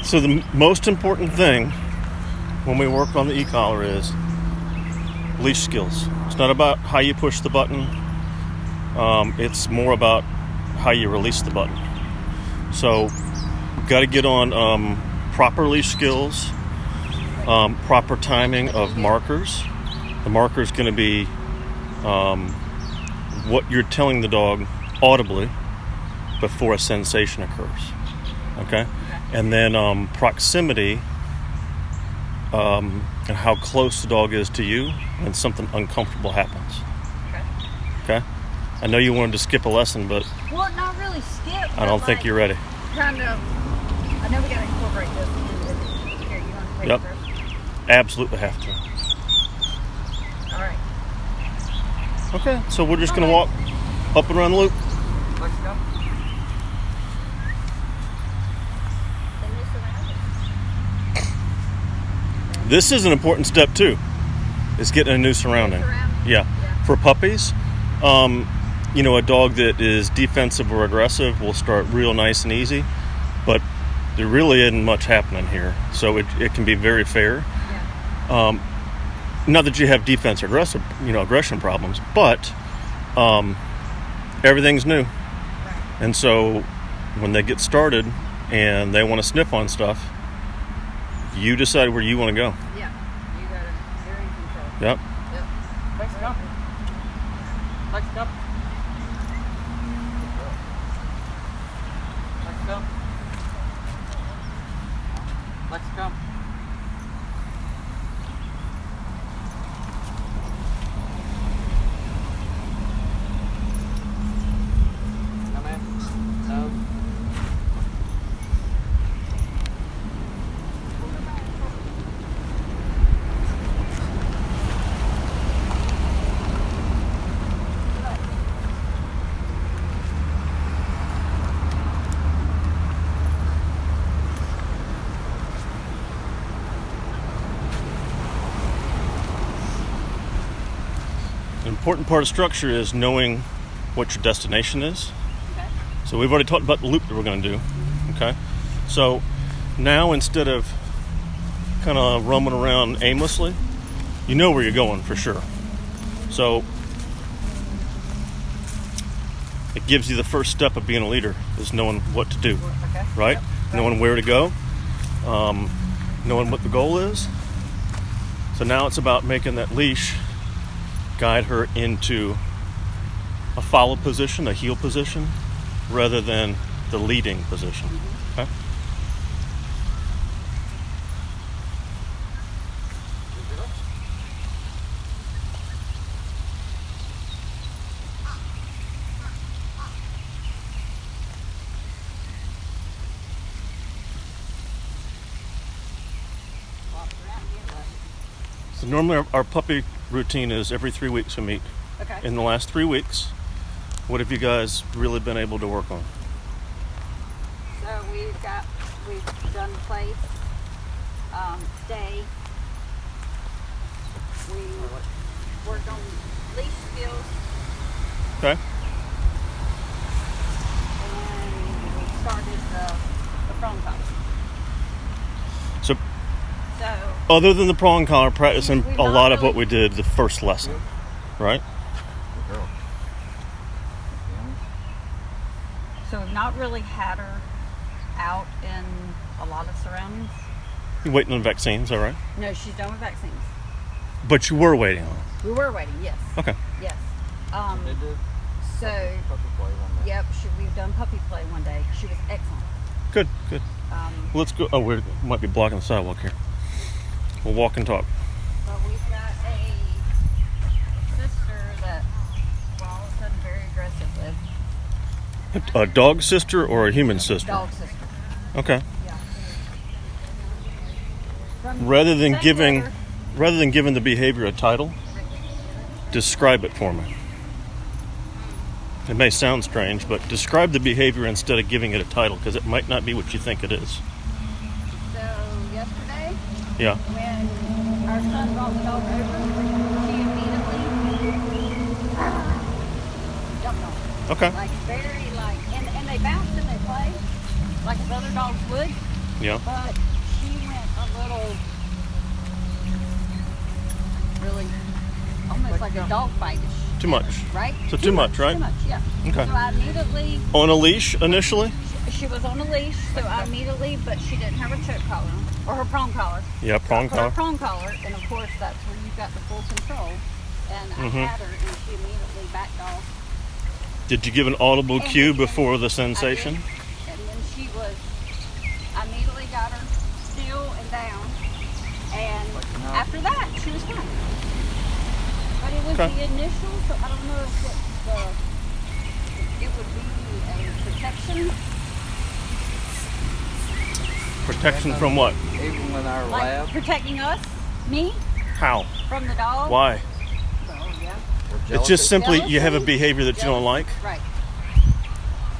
So the most important thing when we work on the e-collar is leash skills. It's not about how you push the button. It's more about how you release the button. So got to get on proper leash skills, proper timing of markers. The marker is going to be what you're telling the dog audibly before a sensation occurs. Okay? And then proximity and how close the dog is to you when something uncomfortable happens. Okay? I know you wanted to skip a lesson, but well, not really skip. I don't think you're ready. Kind of. I know we got to incorporate this into here. You want to take Yep. it first? Absolutely have to. All right. Okay, so we're just going to walk up and around the loop. Let's go. This is an important step too, is getting a new surrounding. Yeah. For puppies, a dog that is defensive or aggressive will start real nice and easy, but there really isn't much happening here. So it can be very fair. Yeah. Not that you have defense or aggression problems, but everything's new. Right. And so when they get started and they want to sniff on stuff, you decide where you want to go. Yeah. You got it. You're in control. Yep. Yep. Let's go. Let's go. Let's go. Let's go. Come in. No. An important part of structure is knowing what your destination is. Okay. So we've already talked about the loop that we're going to do. Okay. So now instead of kind of roaming around aimlessly, you know where you're going for sure. So it gives you the first step of being a leader, is knowing what to do, Okay. right? Yep. Knowing where to go, knowing what the goal is. So now it's about making that leash guide her into a follow position, a heel position, rather than the leading position. Okay? So normally our puppy routine is every 3 weeks we meet. Okay. In the last 3 weeks, what have you guys really been able to work on? So we've done place, stay. We worked on leash skills, Okay. and we started the prong collar. So So other than the prong collar, practicing We've a not lot of what really- we did the first lesson, right? we've not really had her out in a lot of surroundings. You waiting on vaccines, all right? No, she's done with vaccines. But you were waiting on. We were waiting, yes. Okay. Yes. They did So, puppy play one day. yep, we've done puppy play one day. She was excellent. Good. Well, let's go. Oh, we might be blocking the sidewalk here. We'll walk and talk. But we've got a sister that we're all of a sudden very aggressive with. A dog sister or a human sister? Dog sister. Okay. Yeah. From Rather than same giving letter, the behavior a title, describe it for me. It may sound strange, but describe the behavior instead of giving it a title, because it might not be what you think it is. So yesterday, Yeah. when our son brought the dog over, she immediately jumped on it. Okay. Like very and they bounce and they play like his other dogs would. Yeah. But she went a little, really, almost like a dog fight-ish. Too much. Right? So too much, right? Too much, yeah. Okay. So I immediately, On a leash initially? she was on a leash, so I immediately, but she didn't have her choke collar, or her prong collar. Yeah, prong Her collar. prong collar, and of course that's when you've got the full control. And I had her, and she immediately backed off. Did you give an audible And cue then before the I sensation? did, and then she was, I immediately got her still and down, and after that, she was fine. But it was Okay. the initial, so I don't know if it would be a protection, Protection from what? Even with our like lab, protecting us, me, How? from the dog. Why? Well, yeah. we're It's jealous. just simply you have a Jealousy. behavior that you don't like. Right.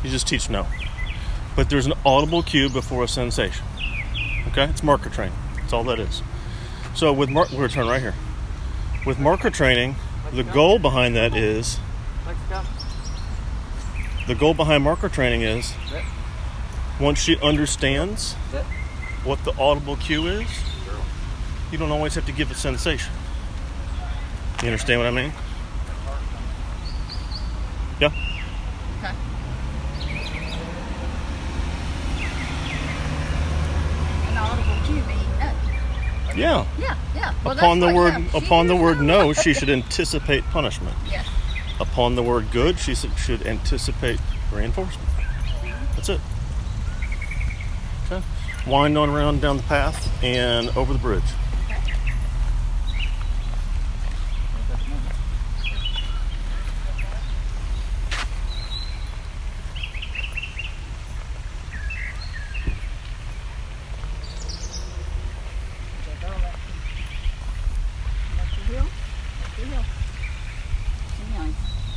You just teach no. But there's an audible cue before a sensation. Okay? It's marker training. That's all that is. So with we're going to turn right here. With marker training, the goal behind that is Let's go. the goal behind marker training is Sit. once she understands Sit. what the audible cue is, you don't always have to give a sensation. You understand what I mean? Yeah. Okay. An audible cue being no. Yeah. Yeah. Well, Upon the that's word what, yeah, upon she the word knew. no, she should anticipate punishment. Yes. Upon the word good, she should anticipate reinforcement. That's it. Okay. Wind on around down the path and over the bridge.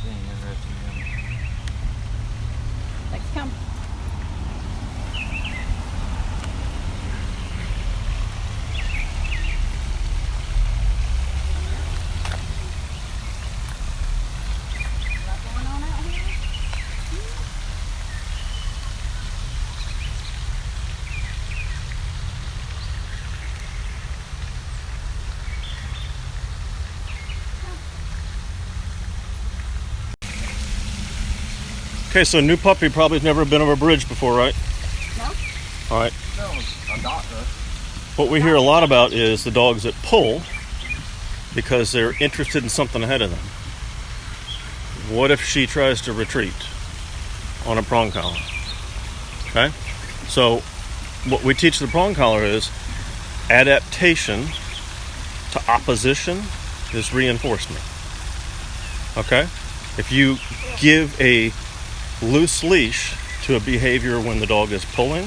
Being interesting, Next come. Lot going on out here? Okay, so new puppy probably has never been over a bridge before, right? No? All right. No, a doctor. What we hear a lot about is the dogs that pull because they're interested in something ahead of them. What if she tries to retreat on a prong collar? Okay? So what we teach the prong collar is adaptation to opposition is reinforcement. Okay? If you give a loose leash to a behavior when the dog is pulling,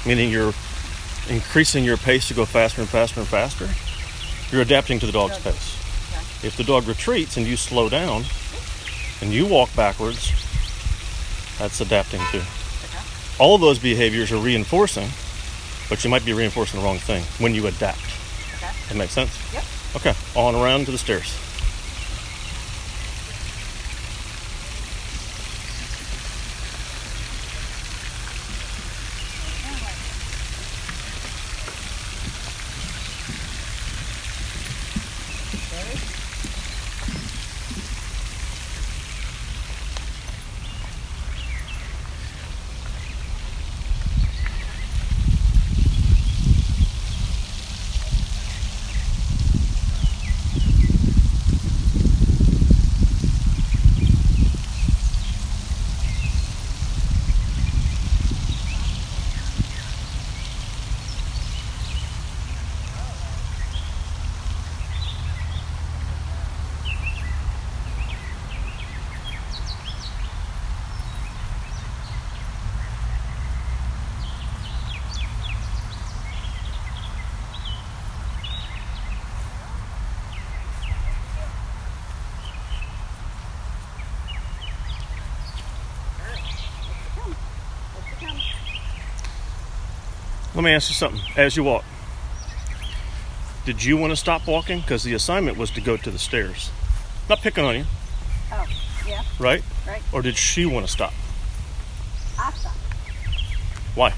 meaning you're increasing your pace to go faster and faster and faster, you're adapting to the dog's pace. If the dog retreats and you slow down and you walk backwards, that's adapting too. All of those behaviors are reinforcing, but you might be reinforcing the wrong thing when you adapt. Okay. That makes sense? Yep. Okay, on around to the stairs. Let me ask you something. As you walk, did you want to stop walking? Because the assignment was to go to the stairs. Not picking on you, Oh, yeah, right? right. Or did she want to stop? I stopped. Why?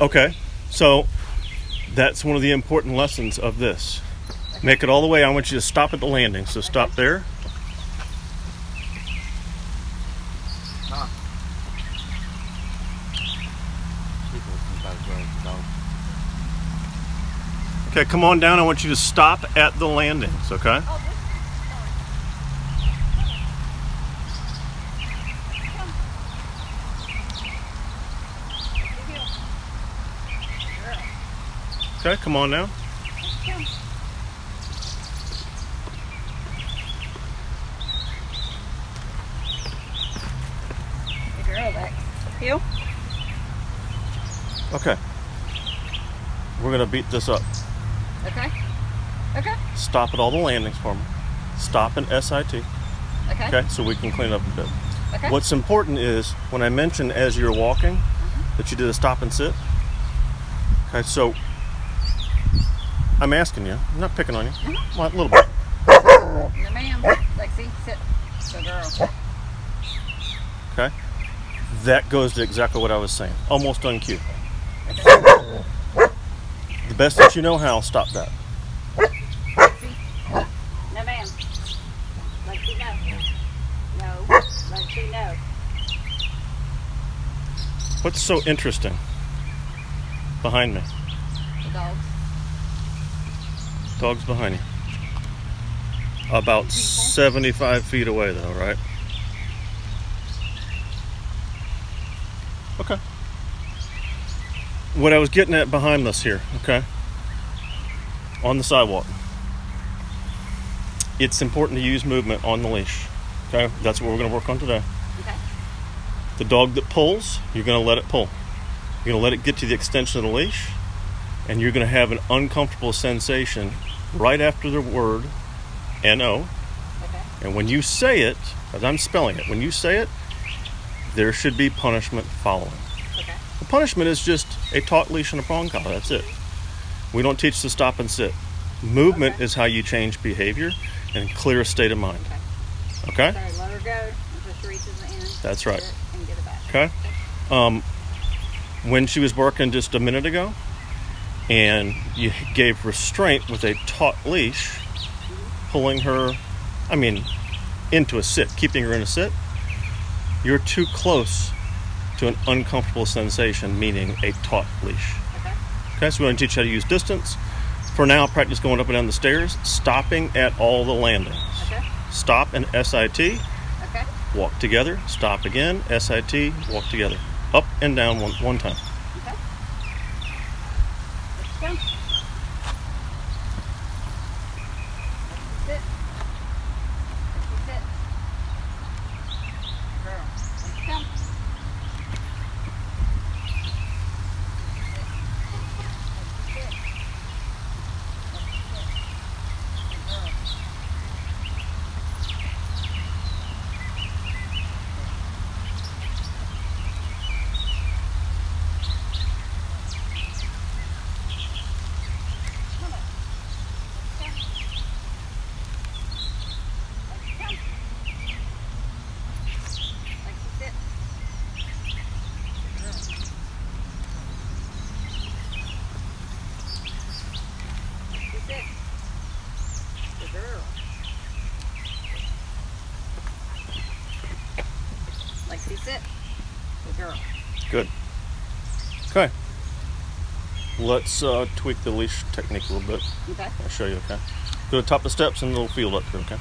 Okay, so that's one of the important lessons of this. Make it all the way. I want you to stop at the landing. So stop there. Nah. People sometimes go with the dog. Okay, come on down. I want you to stop at the landings, okay? Oh, this Okay, come on now. Come. The girl back. Heel. Okay. We're gonna beat this up. Okay. Okay. Stop at all the landings for me. Stop in SIT. Okay. Okay, so we can clean up a bit. Okay. What's important is when I mentioned as you're walking that you did a stop and sit. Okay, so I'm asking you. I'm not picking on you. Well, a little bit. No, ma'am. Lexi, sit. Good girl. Okay. That goes to exactly what I was saying. Almost on cue. Okay. The best that you know how, stop that. Lexi. No, ma'am. Lexi, no. No. Lexi, no. What's so interesting behind me? The dogs. Dog's behind you. About 75 feet away, though, right? Okay. What I was getting at behind us here, okay? On the sidewalk. It's important to use movement on the leash. Okay? That's what we're going to work on today. Okay. The dog that pulls, you're going to let it pull. You're going to let it get to the extension of the leash, and you're going to have an uncomfortable sensation right after the word N-O. Okay. And when you say it, as I'm spelling it, when you say it, there should be punishment following. Okay. The punishment is just a taut leash and a prong collar. That's it. We don't teach to stop and sit. Movement Okay. is how you change behavior and clear a state of mind. Okay? Sorry, let her go until she reaches the end. That's right. Sit and get it back. Okay? When she was barking just a minute ago, and you gave restraint with a taut leash, pulling her, into a sit, keeping her in a sit, you're too close to an uncomfortable sensation, meaning a taut leash. Okay. Okay, so we're going to teach you how to use distance. For now, practice going up and down the stairs, stopping at all the landings. Okay. Stop and SIT, Okay. walk together, stop again, SIT, walk together. Up and down one time. Okay. Let's go. Sit. Sit. Girl. Let's go. Lexi, sit. Good girl. Good. Okay. Let's tweak the leash technique a little bit. Okay. I'll show you, okay? Go to the top of the steps and a little field up here, okay?